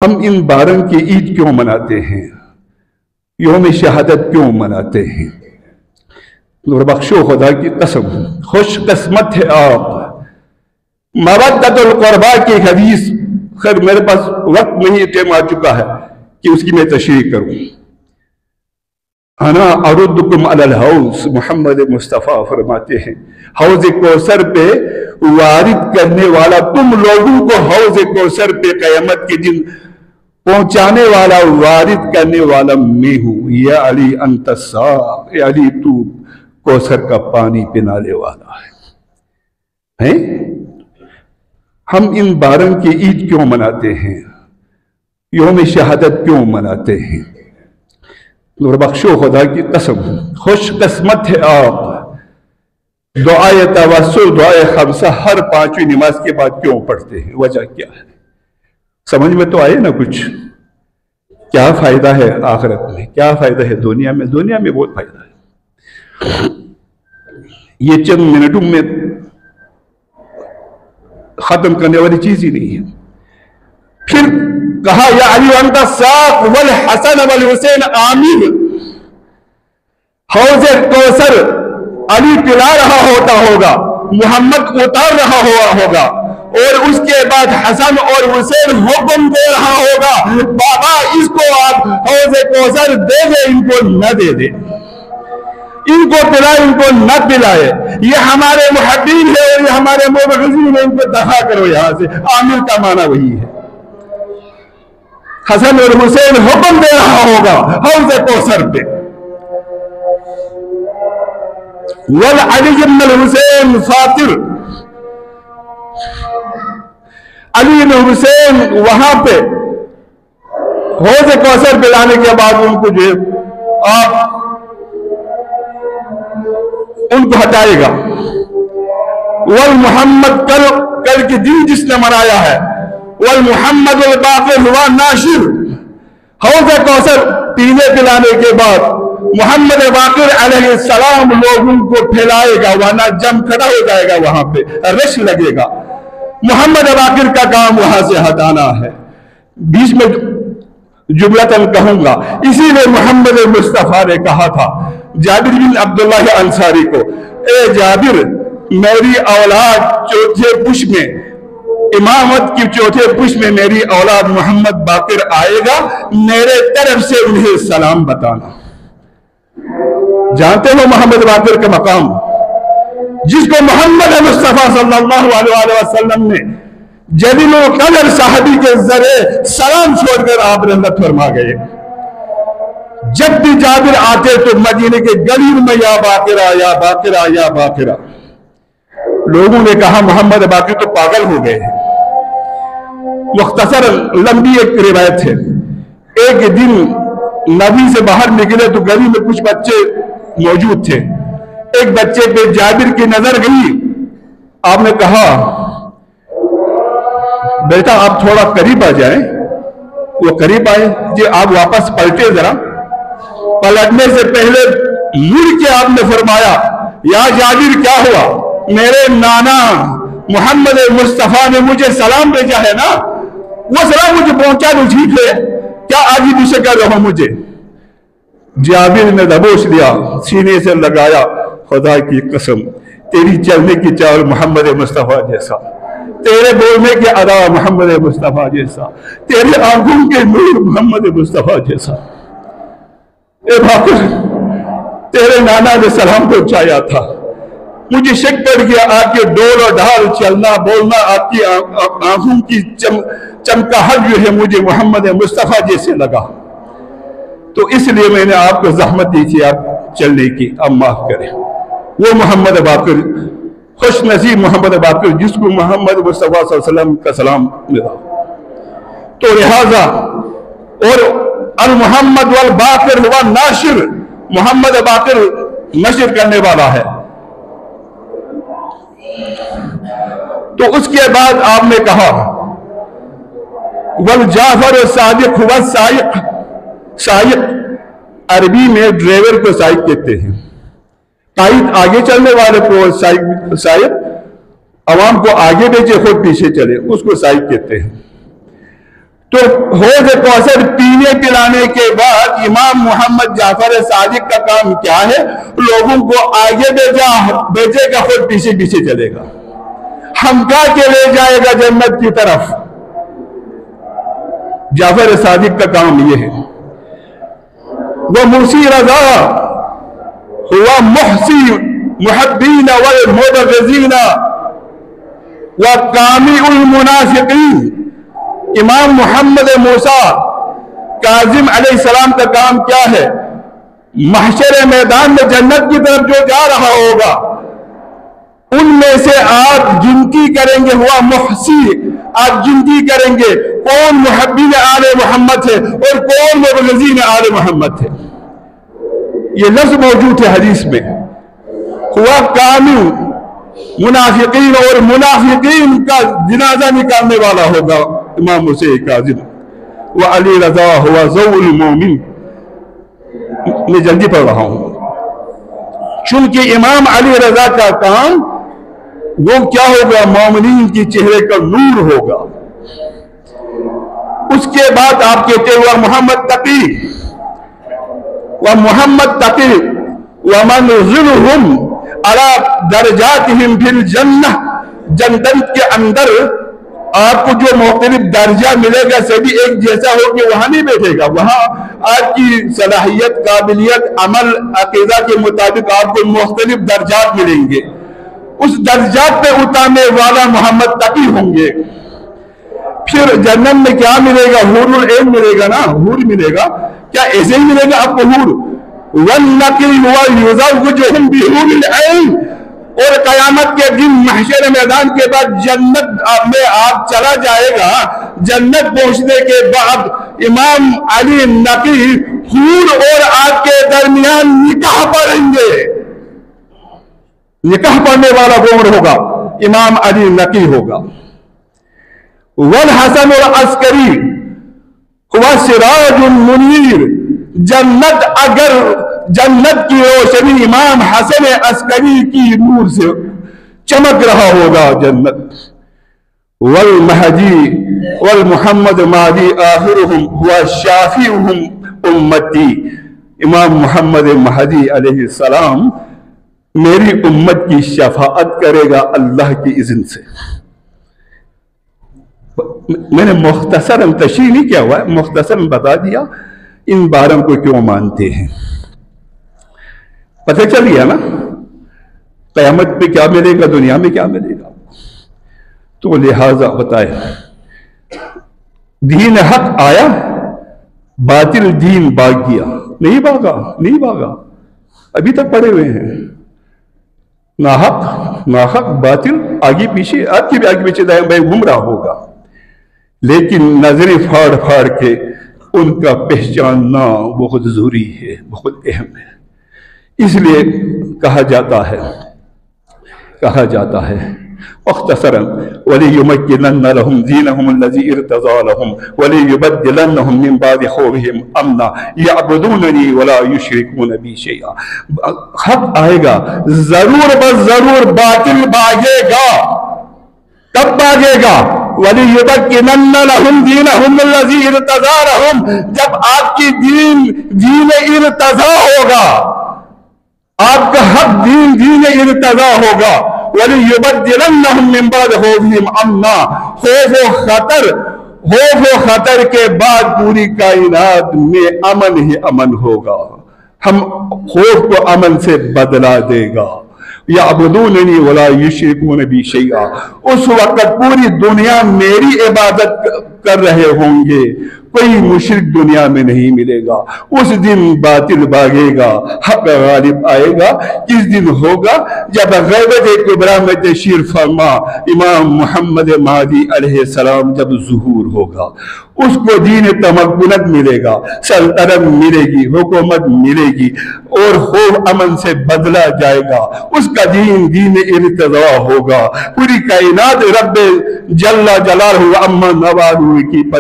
ہم ان بارن کی عید کیوں مناتے ہیں؟ یوم شہادت کیوں مناتے ہیں؟ بخشو خدا کی قسم، خوش قسمت ہے آپ۔ مودت القربا کی حدیث، خیر میرے پاس وقت نہیں، ٹائم آ چکا ہے کہ اس کی میں تشریح کروں۔ انا اردکم علی الحوض، محمد مصطفیٰ فرماتے ہیں حوض کوثر پہ وارد کرنے والا، تم لوگوں کو حوض کوثر پہ قیامت کے دن پہنچانے والا، وارد کرنے والا میں ہوں۔ یا علی انت الساق، یا علی تو کوثر کا پانی پلانے والا ہے۔ ہم ان بارن کی عید کیوں مناتے ہیں؟ یوم شہادت کیوں مناتے ہیں؟ بخشو خدا کی قسم، خوش قسمت ہے آپ۔ دعائے توسل، دعائے خمسہ ہر پانچویں نماز کے بعد کیوں پڑھتے ہیں؟ وجہ کیا ہے؟ سمجھ میں تو آئے نا کچھ؟ کیا فائدہ ہے آخرت میں؟ کیا فائدہ ہے دنیا میں؟ دنیا میں بہت فائدہ ہے، یہ چند منٹوں میں ختم کرنے والی چیز ہی نہیں ہے۔ پھر کہا یا علی انت الساق والحسن والحسین آمین۔ حوض کوثر علی پلا رہا ہوگا، محمد اتار رہا ہوگا، اور اس کے بعد حسن اور حسین حکم دے رہا ہوگا بابا اس کو آپ حوض کوثر دے دے، ان کو نہ دے دے، ان کو پلائے، ان کو نہ پلائے، یہ ہمارے محبین ہے اور یہ ہمارے مبغضین ہیں، ان کو دفع کرو یہاں سے۔ عامر کا معنی وہی ہے، حسن اور حسین حکم دے رہا ہوگا حوض کوثر پہ۔ وَعَلِيُّ بْنُ الْحُسَيْنِ فاطر، علی بن حسین وہاں پہ حوض کوثر پہ لانے کے بعد ان کو جو آپ ان کو ہٹائے گا۔ والمحمد کل کے دن جس نے منایا ہے، والمحمد الباقر ہوا ناشر، حوض کوثر پینے پلانے کے بعد محمد باقر علیہ السلام لوگوں کو پھیلائے گا، ورنہ جم کھڑا ہو جائے گا، وہاں پہ رش لگے گا۔ محمد باقر کا کام وہاں سے ہٹانا ہے۔ بیچ میں جملتاً کہوں گا، اسی لیے محمد مصطفیٰ نے کہا تھا جابر بن عبداللہ انصاری کو، اے جابر میری اولاد چوتھے پش میں، امامت کی چوتھے پش میں میری اولاد محمد باقر آئے گا، میرے طرف سے انہیں سلام بتانا۔ جانتے ہو محمد باقر کا مقام، جس کو محمد مصطفیٰ صلی اللہ علیہ وسلم نے جلیل القدر صحابی کے ذریعے سلام چھوڑ کر آپ رحمت فرما گئے۔ جب بھی جابر آتے تو مدینے کے گلی میں یا باقرہ یا باقرہ یا باقرہ، لوگوں نے کہا محمد باقر تو پاگل ہو گئے ہیں۔ مختصر لمبی ایک روایت ہے، ایک دن نبی سے باہر نکلے تو گلی میں کچھ بچے موجود تھے، ایک بچے پہ جابر کی نظر گئی، آپ نے کہا بیٹا آپ تھوڑا قریب آ جائیں۔ وہ قریب آئے، جی آپ واپس پلٹے ذرا، پلٹنے سے پہلے مڑ کے آپ نے فرمایا یا جابر کیا ہوا؟ میرے نانا محمد مصطفیٰ نے مجھے سلام بھیجا ہے نا، وہ سلام مجھے پہنچا دو، ٹھیک ہے کیا آج بھی سے کر رہا مجھے؟ جابر نے دبوچ لیا، سینے سے لگایا، خدا کی قسم تیری چلنے کی چال محمد مصطفیٰ جیسا، تیرے بولنے کے ادا محمد مصطفیٰ جیسا، تیرے آنکھوں کے نور محمد مصطفیٰ جیسا۔ اے باقر تیرے نانا نے سلام پہنچایا تھا، مجھے شک پڑ گیا آپ کے ڈول اور ڈھال چلنا بولنا، آپ کی آنکھوں کی چمکاہٹ جو ہے مجھے محمد مصطفیٰ جیسے لگا، تو اس لیے میں نے آپ کو زحمت دی تھی آپ چلنے کی، اب معاف کریں۔ وہ محمد باقر، خوش نصیب محمد باقر جس کو محمد مصطفیٰ صلی اللہ علیہ وسلم کا سلام ملا۔ تو لہذا اور المحمد والباقر ہوا ناشر، محمد باقر نشر کرنے والا ہے۔ تو اس کے بعد آپ نے کہا والجعفر الصادق ہوا سائق، سائق عربی میں ڈرائیور کو سائق کہتے ہیں، قائد آگے چلنے والے کو سائق، عوام کو آگے بھیجے خود پیچھے چلے، اس کو سائق کہتے ہیں۔ تو حوض کوثر پینے پلانے کے بعد امام محمد جعفر صادق کا کام کیا ہے؟ لوگوں کو آگے بھیجے گا، خود پیچھے پیچھے چلے گا، ہمکا کے لے جائے گا جنت کی طرف۔ جعفر صادق کا کام یہ ہے۔ وہ موسی رضا ہوا محسی محبین والمبغضین وقامی المنافقین۔ امام محمد موسیٰ کاظم علیہ السلام کا کام کیا ہے؟ محشر میدان میں جنت کی طرف جو جا رہا ہوگا ان میں سے آپ گنتی کریں گے، ہوا محسی، آپ گنتی کریں گے کون محبین آل محمد ہے اور کون مبغضین آل محمد ہے۔ یہ لفظ موجود ہے حدیث میں، ہوا کامل منافقین، اور منافقین کا جنازہ نکالنے والا ہوگا امام موسیٰ کاظم۔ وعلی رضا ہوا ذو المومن۔ میں جلدی پڑھ رہا ہوں، چونکہ امام علی رضا کا کام وہ کیا ہوگا؟ مومنین کی چہرے کا نور ہوگا۔ اس کے بعد آپ کہتے ہیں محمد تقی ومحمد تقی ومنزلہم علی درجاتہم فی الجنہ۔ جنت کے اندر آپ کو جو مختلف درجہ ملے گا سبھی ایک جیسا ہو کہ وہاں نہیں بیٹھے گا، وہاں آپ کی صلاحیت، قابلیت، عمل، عقیدہ کے مطابق آپ کو مختلف درجات ملیں گے۔ اس درجات پہ اتارنے والا محمد تقی ہوں گے۔ پھر جنت میں کیا ملے گا؟ حور العین ملے گا نا، حور ملے گا۔ کیا ایسے ہی ملے گا آپ کو حور؟ وَالنَّقِي وَيُزَوِّجُهُمْ بِحُورِ الْعِينِ۔ اور قیامت کے دن محشر میدان کے بعد جنت میں آپ چلا جائے گا، جنت پہنچنے کے بعد امام علی نقی حور اور آپ کے درمیان نکاح پڑھیں گے۔ نکاح پڑھنے والا کون ہوگا؟ امام علی نقی ہوگا۔ والحسن العسکری ہوا سراج منیر۔ جنت اگر جنت کی روشنی امام حسن عسکری کی نور سے چمک رہا ہوگا جنت۔ والمہدی والمحمد مہدی آخرہم ہوا شافعہم امتی۔ امام محمد مہدی علیہ السلام میری امت کی شفاعت کرے گا اللہ کی اذن سے۔ میں نے مختصراً تشریح نہیں کیا ہوا ہے، مختصراً بتا دیا ان باروں کو کیوں مانتے ہیں۔ پتہ چل گیا نا قیامت پہ کیا ملے گا، دنیا میں کیا ملے گا۔ تو لہٰذا بتائے دین حق آیا، باطل دین بھاگ گیا؟ نہیں بھاگا، نہیں بھاگا، ابھی تک پڑے ہوئے ہیں۔ ناحق باطل آگے پیچھے، آپ کی بھی آگے پیچھے دائیں بائیں گھوم رہا ہوگا، لیکن نظریں پھاڑ پھاڑ کے ان کا پہچاننا بہت ضروری ہے، بہت اہم ہے۔ اس لیے کہا جاتا ہے مختصراً وَلِيُمَكِّنَنَّ لَهُمْ دِينَهُمُ الَّذِي ارْتَضَىٰ لَهُمْ وَلِيُبَدِّلَنَّهُمْ مِنْ بَعْدِ خَوْفِهِمْ أَمْنًا يَعْبُدُونَنِي وَلَا يُشْرِكُونَ بِي شَيْئًا۔ حق آئے گا، ضرور بضرور باطل بھاگے گا۔ کب بھاگے گا؟ وَلِيُبَكِّنَنَّ لَهُمْ دِينَهُمُ الَّذِي ارْتَضَىٰ لَهُمْ۔ جب آپ کی دین ارتضا ہوگا، آپ کا حق دین ارتضا ہوگا۔ وَلِيُبَدِّلَنَّهُمْ مِنْ بَعْدِ خَوْفِهِمْ أَمْنًا۔ خوف و خطر کے بعد پوری کائنات میں امن ہی امن ہوگا۔ ہم خوف کو امن سے بدلا دے گا۔ یعبدوننی ولا یشرکون بی شیئا۔ اس وقت پوری دنیا میری عبادت کر رہے ہوں گے، کوئی مشرک دنیا میں نہیں ملے گا۔ اس دن باطل بھاگے گا، حق غالب آئے گا۔ کس دن ہوگا؟ جب غیبت کبریٰ میں تشریف فرما امام محمد مہدی علیہ السلام جب ظہور ہوگا، اس کو دین تمکنت ملے گا، سلطنت ملے گی، حکومت ملے گی، اور خوف امن سے بدلا جائے گا۔ اس کا دین ارتضا ہوگا۔ پوری کائنات رب جل جلالہ عما نوالہ کی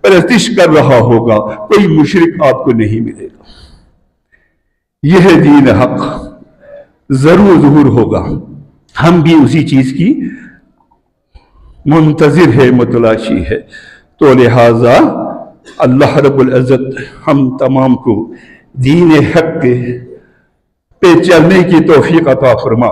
پرستش کر رہا ہوگا، کوئی مشرک آپ کو نہیں ملے گا۔ یہ دین حق ضرور ظہور ہوگا۔ ہم بھی اسی چیز کی منتظر ہے، متلاشی ہے۔ تو لہذا اللہ رب العزت ہم تمام کو دین حق پہ چلنے کی توفیق عطا فرما.